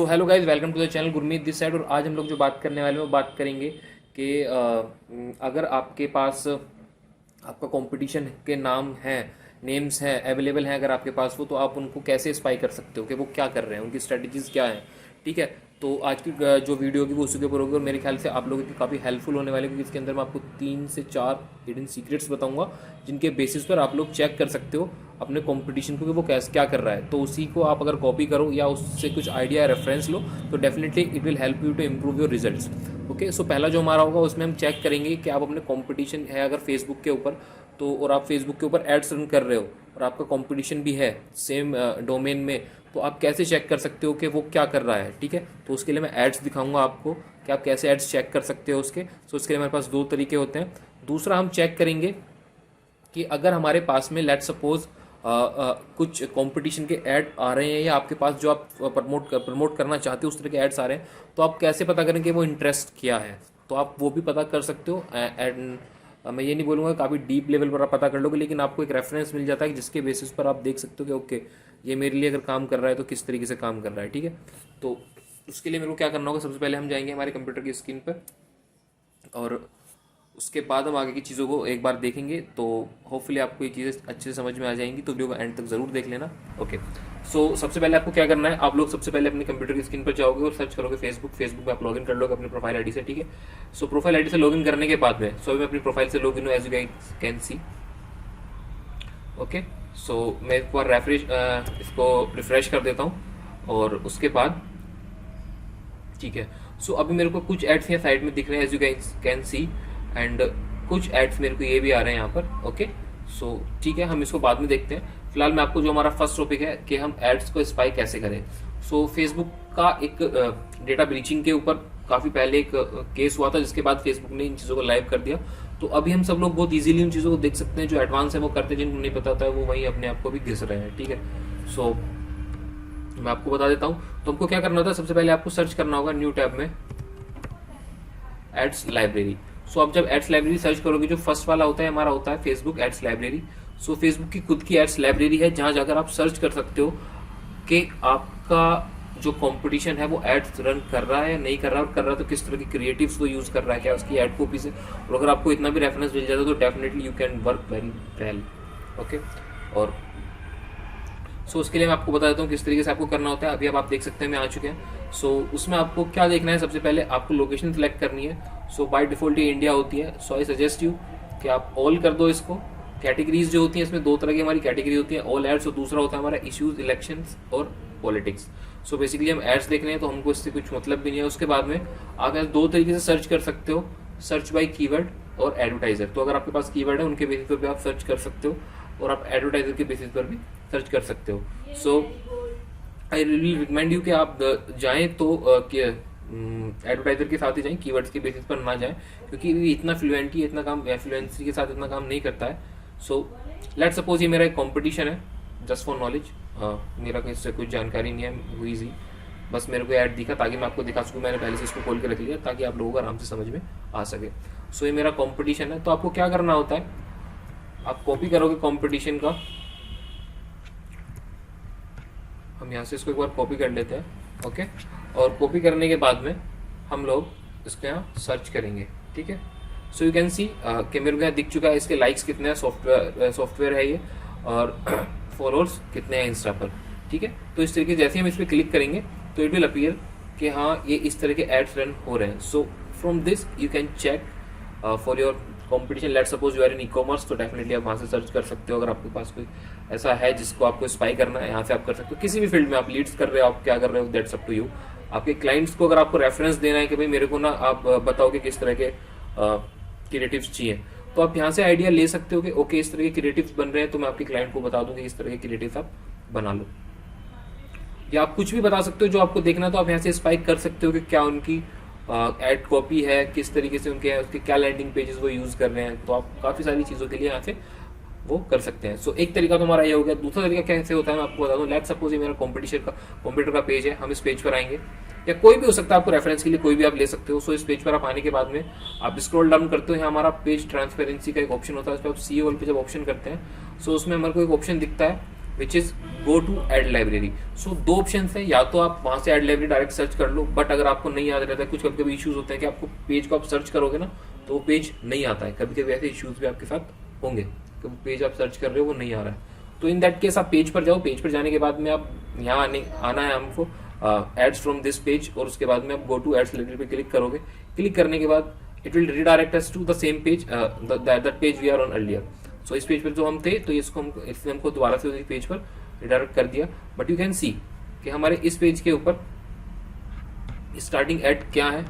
Hello guys, welcome to the channel Gurmeet this side. और आज हम लोग जो बात करने वाले हैं वो बात करेंगे कि अगर आपके पास आपका कंपटीशन के नाम हैं, नेम्स हैं, अवेलेबल हैं अगर आपके पास वो, तो आप उनको कैसे स्पाई कर सकते हो कि वो क्या कर रहे हैं, उनकी स्ट्रेटजीज क्या हैं। ठीक है, तो आज की जो वीडियो होगी वो उसी के ऊपर होगी और मेरे ख्याल से आप लोगों की काफ़ी हेल्पफुल होने वाली है, क्योंकि इसके अंदर मैं आपको 3 से 4 हिडन सीक्रेट्स बताऊंगा जिनके बेसिस पर आप लोग चेक कर सकते हो अपने कंपटीशन को कि वो कैसे क्या कर रहा है। तो उसी को आप अगर कॉपी करो या उससे कुछ आइडिया या रेफरेंस लो तो definitely it will help you to improve your results. Okay, so पहला जो हमारा होगा उसमें हम चेक करेंगे कि आप अपने कंपटीशन है अगर फेसबुक के ऊपर, तो और आप फेसबुक के ऊपर एड्स रन कर रहे हो और आपका कंपटीशन भी है सेम डोमेन में, तो आप कैसे चेक कर सकते हो कि वो क्या कर रहा है। ठीक है, तो उसके लिए मैं एड्स दिखाऊंगा आपको कि आप कैसे एड्स चेक कर सकते हो उसके। सो उसके लिए हमारे पास 2 तरीके होते हैं। दूसरा, हम चेक करेंगे कि अगर हमारे पास में लेट सपोज कुछ कंपटीशन के ऐड आ रहे हैं या आपके पास जो आप प्रमोट करना चाहते हो उस तरह के एड्स आ रहे हैं, तो आप कैसे पता करें कि वो इंटरेस्ट क्या है। तो आप वो भी पता कर सकते हो। एंड मैं ये नहीं बोलूँगा काफ़ी डीप लेवल पर आप पता कर लोगे, लेकिन आपको एक रेफरेंस मिल जाता है जिसके बेसिस पर आप देख सकते हो कि ओके ये मेरे लिए अगर काम कर रहा है तो किस तरीके से काम कर रहा है। ठीक है, तो उसके लिए मेरे को क्या करना होगा, सबसे पहले हम जाएंगे हमारे कंप्यूटर की स्क्रीन पर और उसके बाद हम आगे की चीज़ों को एक बार देखेंगे। तो होपफुली आपको ये चीज़ें अच्छे से समझ में आ जाएंगी, तो वीडियो को एंड तक ज़रूर देख लेना। ओके, सो सबसे पहले आपको क्या करना है, आप लोग सबसे पहले अपने कंप्यूटर की स्क्रीन पर जाओगे और सर्च करोगे फेसबुक में आप लॉगिन कर लोगे अपनी प्रोफाइल आईडी से। ठीक है, सो प्रोफाइल आईडी से लॉगिन करने के बाद में मैं अपनी प्रोफाइल से लॉगिन हूँ as you guys can see. Okay, so मैं एक बार इसको रिफ्रेश कर देता हूँ और उसके बाद ठीक है, सो अभी मेरे को कुछ एड्स यहाँ साइड में दिख रहे हैं as you can see, and कुछ एड्स मेरे को ये भी आ रहे हैं यहाँ पर। ओके, सो ठीक है, हम इसको बाद में देखते हैं। फिलहाल मैं आपको जो हमारा फर्स्ट टॉपिक है कि हम एड्स को स्पाई कैसे करें। सो फेसबुक का एक डेटा ब्रीचिंग के ऊपर काफी पहले एक केस हुआ था, जिसके बाद फेसबुक ने इन चीजों को लाइव कर दिया। तो अभी हम सब लोग बहुत इजीली उन चीजों को देख सकते हैं, जो एडवांस है वो करते हैं, जिनको नहीं पता होता है वो वही अपने आप को भी घिस रहे हैं। ठीक है, सो मैं आपको बता देता हूँ। तो हमको क्या करना होता है, सबसे पहले आपको सर्च करना होगा न्यू टैब में एड्स लाइब्रेरी। सो आप जब एड्स लाइब्रेरी सर्च करोगे, जो फर्स्ट वाला होता है हमारा होता है Facebook ads library. So Facebook की खुद की एड्स लाइब्रेरी है, जहां जाकर आप सर्च कर सकते हो कि आपका जो कंपटीशन है वो एड्स रन कर रहा है या नहीं कर रहा है, और कर रहा है तो किस तरह की क्रिएटिव्स वो यूज कर रहा है, क्या उसकी एड कॉपी से। और अगर आपको इतना भी रेफरेंस मिल जाता है तो definitely you can work very well. Okay, और सो उसके लिए मैं आपको बता देता हूँ किस तरीके से आपको करना होता है। अभी आप देख सकते हैं मैं आ चुके हैं। सो उसमें आपको क्या देखना है, सबसे पहले आपको लोकेशन सिलेक्ट करनी है। सो बाय डिफॉल्ट ये इंडिया होती है। सो आई सजेस्ट यू कि आप ऑल कर दो इसको। कैटेगरीज जो होती हैं इसमें 2 तरह की हमारी कैटेगरी होती है, ऑल एड्स और दूसरा होता है हमारा इश्यूज, इलेक्शंस और पॉलिटिक्स। सो बेसिकली हम एड्स देख रहे हैं तो हमको इससे कुछ मतलब भी नहीं है। उसके बाद में आप 2 तरीके से सर्च कर सकते हो, सर्च बाय कीवर्ड और एडवर्टाइजर। तो अगर आपके पास कीवर्ड है उनके बेसिस पर भी आप सर्च कर सकते हो और आप एडवर्टाइजर के बेसिस पर भी सर्च कर सकते हो। सो आई रियली रिकमेंड यू कि आप जाएं तो एडवर्टाइजर के साथ ही जाएं, कीवर्ड्स के बेसिस पर ना जाएं, क्योंकि ये इतना फ्लुएंटी इतना काम फ्लुएंसी के साथ इतना काम नहीं करता है। सो लेट सपोज ये मेरा एक कॉम्पिटिशन है, जस्ट फॉर नॉलेज, मेरा इससे कुछ जानकारी नहीं है, हुई ईजी बस मेरे को ऐड दिखा ताकि मैं आपको दिखा सकूँ। मैंने पहले से इसको खोल के रख लिया ताकि आप लोगों को आराम से समझ में आ सके। सो ये मेरा कॉम्पिटिशन है, तो आपको क्या करना होता है, आप कॉपी करोगे कंपटीशन का। हम यहाँ से इसको एक बार कॉपी कर लेते हैं। ओके, और कॉपी करने के बाद में हम लोग इसको यहाँ सर्च करेंगे। ठीक है, सो यू कैन सी कि मेरे को यहाँ दिख चुका है इसके लाइक्स कितने हैं, सॉफ्टवेयर है ये, और फॉलोअर्स कितने हैं इंस्टा पर। ठीक है, तो इस तरीके जैसे हम इस पर क्लिक करेंगे तो इट विल अपीयर कि हाँ ये इस तरह के एड्स रन हो रहे हैं। So from this you can check for your competition. Let suppose you are in e commerce, तो डेफिनेटली आप वहाँ से सर्च कर सकते हो। अगर आपके पास कोई ऐसा है जिसको आपको स्पाई करना है, यहाँ से आप कर सकते हो। किसी भी फील्ड में आप लीड्स कर रहे हो, आप क्या कर रहे हो, दैट्स अप टू यू। आपके क्लाइंट्स को अगर आपको रेफरेंस देना है कि भाई मेरे को ना आप बताओ कि किस तरह के क्रिएटिव्स चाहिए, तो आप यहाँ से आइडिया ले सकते हो कि ओके इस तरह के क्रिएटिव्स बन रहे हैं, तो मैं आपके क्लाइंट को बता दूँ कि इस तरह के क्रिएटिव्स आप बना लो। या आप कुछ भी बता सकते हो जो आपको देखना है, तो आप यहाँ से स्पाइक कर सकते हो कि क्या उनकी एड कॉपी है, किस तरीके से उनके उसके क्या लैंडिंग पेजेस वो यूज कर रहे हैं। तो आप काफी सारी चीजों के लिए यहाँ से वो कर सकते हैं। सो एक तरीका तो हमारा ये हो गया। दूसरा तरीका कैसे होता है मैं आपको बता दूं। लेट सपोज ये मेरा कंप्यूटर का पेज है, हम इस पेज पर आएंगे, या कोई भी हो सकता है, आपको रेफरेंस के लिए कोई भी आप ले सकते हो। सो इस पेज पर आप आने के बाद में आप स्क्रॉल डाउन करते हो, यहाँ हमारा पेज ट्रांसपेरेंसी का एक ऑप्शन होता है, उस पर आप सी ऑल पे जब ऑप्शन करते हैं, सो उसमें हमारे को एक ऑप्शन दिखता है which is go to ad library. So दो ऑप्शन है, या तो आप वहां से एड लाइब्रेरी डायरेक्ट सर्च कर लो, बट अगर आपको नहीं याद रहता है, कुछ कभी कभी इश्यूज होते हैं कि आपको पेज को आप सर्च करोगे ना तो वो पेज नहीं आता है, कभी कभी ऐसे इश्यूज भी आपके साथ होंगे, कभी पेज आप सर्च कर रहे हो वो नहीं आ रहा है। तो इन दैट केस आप पेज पर जाओ, पेज पर जाने के बाद में आप यहाँ आना है हमको एड्स फ्रॉम दिस पेज, और उसके बाद में आप गो टू एड्स लाइब्रेरी पे क्लिक करोगे। क्लिक करने के बाद it will redirect us to the same page that page we are on earlier. So इस पेज पर जो हम थे, तो इसने हमको दोबारा से उसी पेज पर रिडायरेक्ट कर दिया। बट यू कैन सी कि हमारे इस पेज के ऊपर स्टार्टिंग एड क्या है,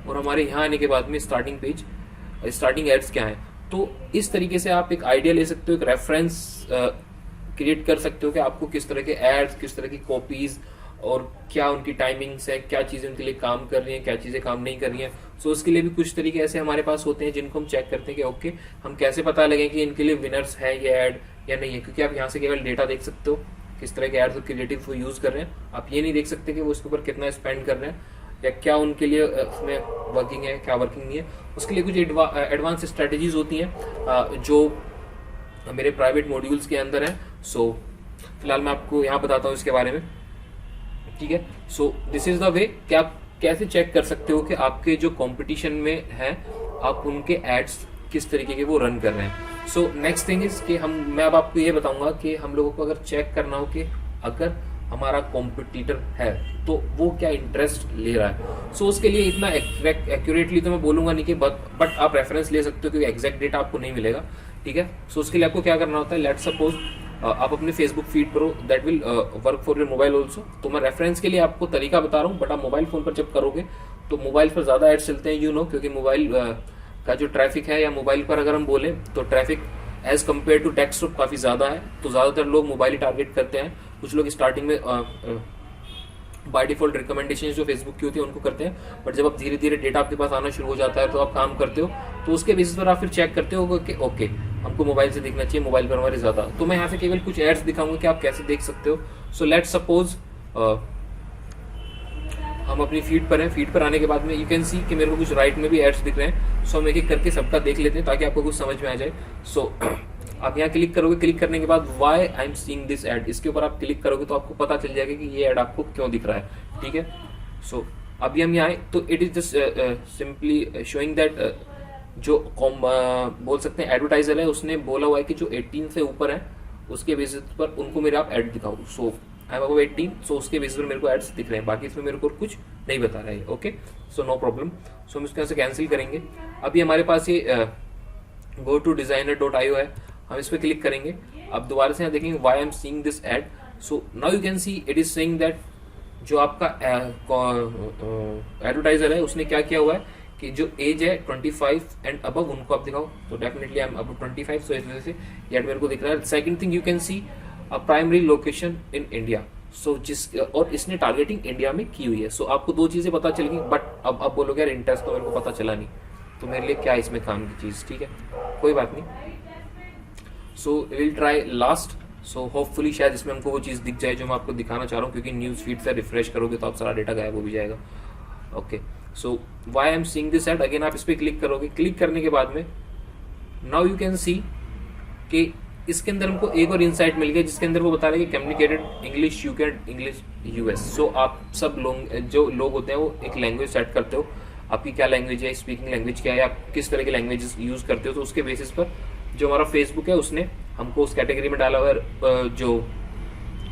और हमारे यहाँ आने के बाद में स्टार्टिंग एड्स क्या है। तो इस तरीके से आप एक आइडिया ले सकते हो, एक रेफरेंस क्रिएट कर सकते हो कि आपको किस तरह के एड्स, किस तरह की कॉपीज, और क्या उनकी टाइमिंग्स है, क्या चीजें उनके लिए काम कर रही हैं, क्या चीजें काम नहीं कर रही हैं। सो उसके लिए भी कुछ तरीके ऐसे हमारे पास होते हैं जिनको हम चेक करते हैं कि ओके हम कैसे पता लगे कि इनके लिए विनर्स है ये ऐड या नहीं है, क्योंकि आप यहाँ से केवल डेटा देख सकते हो किस तरह के एड्स और क्रिएटिव वो यूज कर रहे हैं, आप ये नहीं देख सकते कि वो उसके ऊपर कितना स्पेंड कर रहे हैं या क्या उनके लिए उसमें वर्किंग है, क्या वर्किंग नहीं है। उसके लिए कुछ एडवांस स्ट्रेटेजीज होती हैं जो मेरे प्राइवेट मॉड्यूल्स के अंदर है। सो फिलहाल मैं आपको यहाँ बताता हूँ इसके बारे में, ठीक है। सो दिस इज द वे कि आप कैसे चेक कर सकते हो कि आपके जो कंपटीशन में है आप उनके एड्स किस तरीके के वो रन कर रहे हैं। सो नेक्स्ट थिंग इज कि मैं अब आपको ये बताऊंगा कि हम लोगों को अगर चेक करना हो कि अगर हमारा कॉम्पिटिटर है तो वो क्या इंटरेस्ट ले रहा है। सो उसके लिए इतना एक्यूरेटली तो मैं बोलूंगा नहीं कि बट आप रेफरेंस ले सकते हो क्योंकि एग्जैक्ट डेटा आपको नहीं मिलेगा, ठीक है। सो उसके लिए आपको क्या करना होता है, लेट सपोज आप अपने फेसबुक फीड पर हो, that will work for your mobile also. तो मैं रेफरेंस के लिए आपको तरीका बता रहा हूँ, बट आप मोबाइल फोन पर जब करोगे तो मोबाइल पर ज्यादा एड्स चलते हैं, क्योंकि मोबाइल का जो ट्रैफिक है, या मोबाइल पर अगर हम बोले तो traffic as compared to desktop काफी ज्यादा है, तो ज्यादातर लोग मोबाइल ही टारगेट करते हैं। कुछ लोग स्टार्टिंग में बाय डिफॉल्ट रिकमेंडेशन जो फेसबुक की होती है उनको करते हैं, बट जब आप धीरे धीरे डेटा आपके पास आना शुरू हो जाता है तो आप काम करते हो, तो उसके बेसिस पर आप फिर चेक करते हो कि ओके हमको मोबाइल से दिखना चाहिए, मोबाइल पर हमारे ज्यादा। तो मैं यहाँ से केवल कुछ एड्स दिखाऊंगा कि आप कैसे देख सकते हो। सो लेट्स सपोज हम अपनी फीड पर हैं, फीड पर आने के बाद में यू कैन सी कि मेरे को कुछ राइट में भी एड्स दिख रहे हैं। सो हम एक एक करके सबका देख लेते हैं ताकि आपको कुछ समझ में आ जाए। सो आप यहाँ क्लिक करोगे, क्लिक करने के बाद why I am seeing this ad, इसके ऊपर आप क्लिक करोगे तो आपको पता चल जाएगा कि ये एड आपको क्यों दिख रहा है, ठीक है। सो अभी हम यहाँ आए तो it is just simply showing that जो बोल सकते हैं एडवर्टाइजर है उसने बोला हुआ है कि जो 18 से ऊपर है उसके बेसिस पर उनको मेरे आप एड दिखाओ। सो आई एम अबव 18, सो उसके बेसिस पर मेरे को एड्स दिख रहे हैं, बाकी इसमें मेरे को कुछ नहीं बता रहा है, okay. So no problem. So हम इसको यहाँ से कैंसिल करेंगे। अभी हमारे पास ये गो टू designer.io है, हम इस पर क्लिक करेंगे। अब दोबारा से यहाँ देखेंगे why I am seeing this ad. So now you can see it is saying that जो आपका एडवर्टाइजर है उसने क्या किया हुआ है कि जो एज है 25 एंड अबव उनको आप दिखाओ। तो डेफिनेटली आई एम अबव 25, सो इस वजह से ये एड मेरे को दिख रहा है। Second thing you can see a primary location in India, so और इसने टारगेटिंग इंडिया में की हुई है। सो आपको दो चीजें पता चल गई, बट अब बोलोगे यार इंटरेस्ट तो मेरे को पता चला नहीं, तो मेरे लिए क्या इसमें काम की चीज, ठीक है, कोई बात नहीं। So will try last. So hopefully शायद इसमें हमको वो चीज़ दिख जाए जो मैं आपको दिखाना चाह रहा हूँ, क्योंकि न्यूज़ फीड से रिफ्रेश करोगे तो आप सारा डेटा गायब हो भी जाएगा, okay. So why I am seeing this ad, again आप इस पर क्लिक करोगे। क्लिक करने के बाद में नाउ यू कैन सी कि इसके अंदर हमको एक और इनसाइट मिल गया जिसके अंदर वो बता रहे हैं कि communicated English UK and English US. So आप सब लोग जो लोग होते हैं वो एक लैंग्वेज सेट करते हो, आपकी क्या लैंग्वेज है, स्पीकिंग लैंग्वेज क्या है, आप किस तरह की लैंग्वेज यूज करते हो, तो उसके बेसिस पर जो हमारा फेसबुक है उसने हमको उस कैटेगरी में डाला हुआ है। जो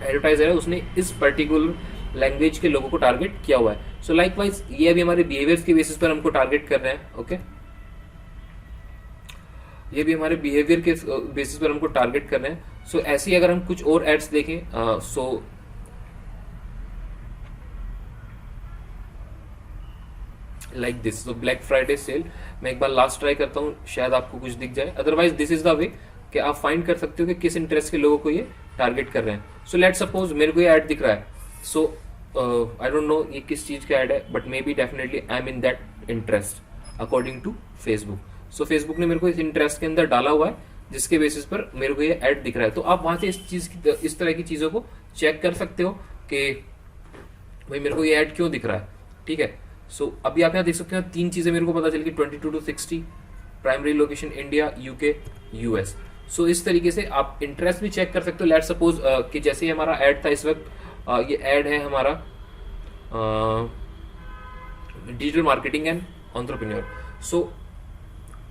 एडवर्टाइजर है उसने इस पर्टिकुलर लैंग्वेज के लोगों को टारगेट किया हुआ है। सो लाइकवाइज ये अभी हमारे बिहेवियर्स के बेसिस पर हमको टारगेट कर रहे हैं, ओके। ये भी हमारे बिहेवियर के बेसिस पर हमको टारगेट कर रहे हैं। सो ऐसे ही अगर हम कुछ और एड्स देखें, सो लाइक दिस, तो ब्लैक फ्राइडे सेल मैं एक बार लास्ट ट्राई करता हूँ, शायद आपको कुछ दिख जाए। Otherwise this is the way कि आप फाइंड कर सकते हो कि किस इंटरेस्ट के लोगों को ये टारगेट कर रहे हैं। सो लेट सपोज मेरे को ये ऐड दिख रहा है, सो आई डोंट नो ये किस चीज का ऐड है, but maybe definitely I am in that interest according to Facebook. So Facebook ने मेरे को इस इंटरेस्ट के अंदर डाला हुआ है जिसके बेसिस पर मेरे को ये ऐड दिख रहा है। तो आप वहां से इस तरह की चीजों को चेक कर सकते हो कि भाई मेरे को ये ऐड क्यों दिख रहा है, ठीक है। सो अभी आप यहाँ देख सकते हो तीन चीजें मेरे को पता चल गई, 22 to 60, primary location India, UK, US. So इस तरीके से आप इंटरेस्ट भी चेक कर सकते हो। लेट सपोज कि जैसे ही हमारा ऐड था इस वक्त, ये ऐड है हमारा digital marketing and entrepreneur. So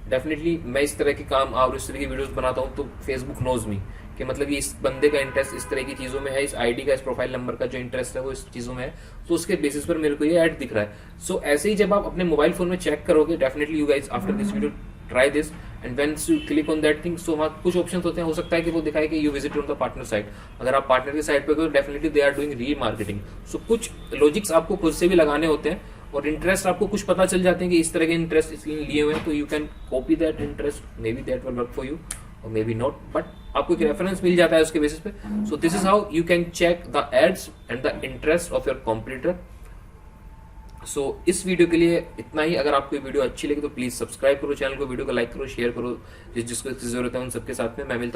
definitely मैं इस तरह के काम और इस तरह की वीडियोस बनाता हूँ, तो फेसबुक नोज मी कि मतलब ये इस बंदे का इंटरेस्ट इस तरह की चीज़ों में है, इस आईडी का, इस प्रोफाइल नंबर का जो इंटरेस्ट है वो इस चीज़ों में है, तो उसके बेसिस पर मेरे को ये ऐड दिख रहा है। सो ऐसे ही जब आप अपने मोबाइल फोन में चेक करोगे, definitely you guys after this video try this and whence you click on that thing, so वहाँ कुछ ऑप्शन होते हैं, हो सकता है कि वो दिखाए कि you visit on the partner site. अगर आप पार्टनर की साइट पे गए तो डेफिनेटली दे आर डूइंग री मार्केटिंग। सो कुछ लॉजिक्स आपको खुद से भी लगाने होते हैं, और इंटरेस्ट आपको कुछ पता चल जाते हैं कि इस तरह के इंटरेस्ट इसलिए लिए हुए हैं, तो you can copy that interest, may be that will work for you और मे बी नॉट, बट आपको एक रेफरेंस मिल जाता है उसके बेसिस पे। So this is how you can check the ads and the interest of your competitor. So इस video के लिए इतना ही। अगर आपको ये वीडियो अच्छी लगी तो प्लीज सब्सक्राइब करो चैनल को, वीडियो को लाइक करो, शेयर करो, जिसको इसकी जरूरत है उन सबके साथ में। मैं मिलता हूं